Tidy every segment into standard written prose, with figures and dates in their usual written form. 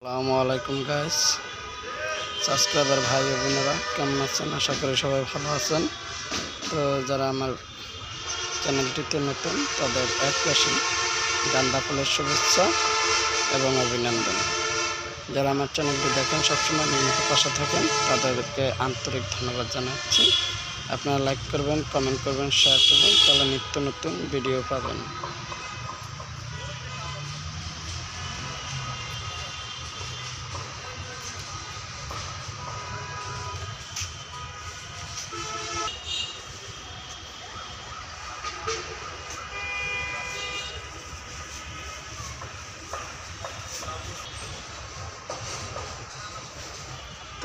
আসসালামু আলাইকুম guys, subscriber ভাই ও বোনেরা কেমন আছেন? আশা করি সবাই ভালো আছেন। তো যারা আমার চ্যানেলটিতে নতুন তাদের একরাশি গান্দা ফুলের শুভেচ্ছা এবং অভিনন্দন। যারা আমার চ্যানেলটি দেখেন সবসময় নিয়মিত পাশে থাকেন তাদেরকে আন্তরিক ধন্যবাদ জানাচ্ছি। আপনারা লাইক করবেন, কমেন্ট করবেন, শেয়ার করবেন, তাহলে নিত্য নতুন ভিডিও পাবেন।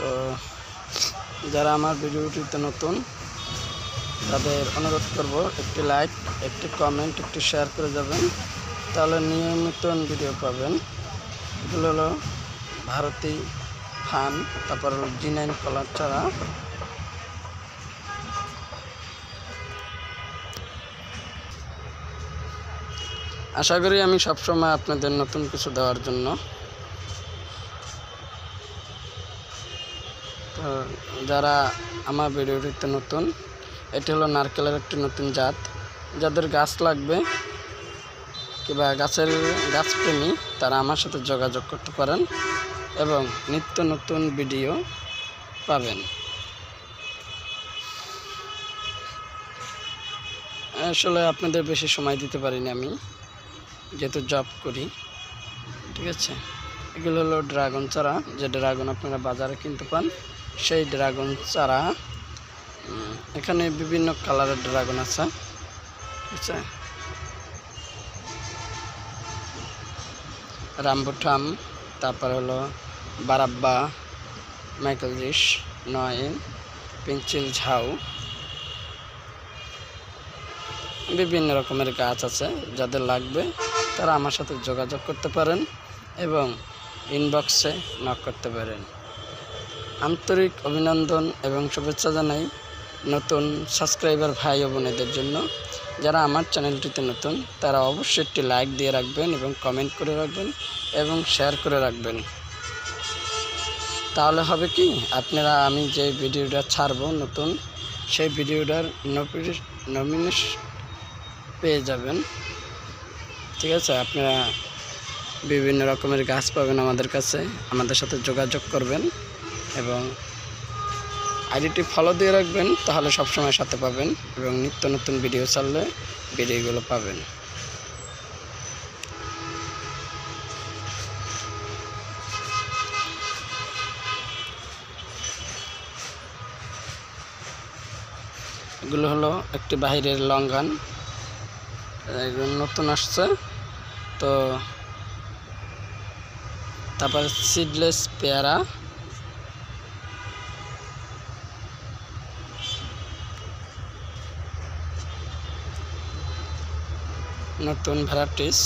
তো যারা আমার ভিডিওটিতে নতুন তাদের অনুরোধ করব একটি লাইক, একটি কমেন্ট, একটি শেয়ার করে যাবেন, তাহলে নিয়মিত ভিডিও পাবেন। এগুলো হলো ভারতী ফান, তারপর হলো G9 কলার চারা। আশা করি আমি সবসময় আপনাদের নতুন কিছু দেওয়ার জন্য। তো যারা আমার ভিডিওটিতে নতুন, এটি হলো নারকেলের একটি নতুন জাত। যাদের গাছ লাগবে কিংবা গাছপ্রেমী তারা আমার সাথে যোগাযোগ করতে পারেন এবং নিত্য নতুন ভিডিও পাবেন। আসলে আপনাদের বেশি সময় দিতে পারিনি আমি, যেহেতু জব করি। ঠিক আছে, এগুলো হলো ড্রাগন চারা, যে ড্রাগন আপনারা বাজারে কিনতে পান সেই ড্রাগন চারা। এখানে বিভিন্ন কালারের ড্রাগন আছে। ঠিক আছে, রামবুটাম, তারপর হলো বারাব্বা, মাইকেল জিস, নয়, পেন্সিল ঝাউ, বিভিন্ন রকমের গাছ আছে। যাদের লাগবে তারা আমার সাথে যোগাযোগ করতে পারেন এবং ইনবক্সে নক করতে পারেন। আন্তরিক অভিনন্দন এবং শুভেচ্ছা জানাই নতুন সাবস্ক্রাইবার ভাই ও বোনেদের জন্য। যারা আমার চ্যানেলটিতে নতুন তারা অবশ্যই একটি লাইক দিয়ে রাখবেন এবং কমেন্ট করে রাখবেন এবং শেয়ার করে রাখবেন। তাহলে হবে কি, আপনারা আমি যে ভিডিওটা ছাড়বো নতুন, সেই ভিডিওটার নমিনেশন পেয়ে যাবেন। ঠিক আছে, আপনারা বিভিন্ন রকমের গাছ পাবেন আমাদের কাছে, আমাদের সাথে যোগাযোগ করবেন এবং আইডিটি ফলো দিয়ে রাখবেন, তাহলে সবসময় সাথে পাবেন এবং নিত্য নতুন ভিডিও ছাড়লে ভিডিওগুলো পাবেন। এগুলো হলো একটি বাহিরের লঙ্ঘন, নতুন আসছে। তো তারপর সিডলেস পেয়ারা, নতুন ভ্যারাইটিস।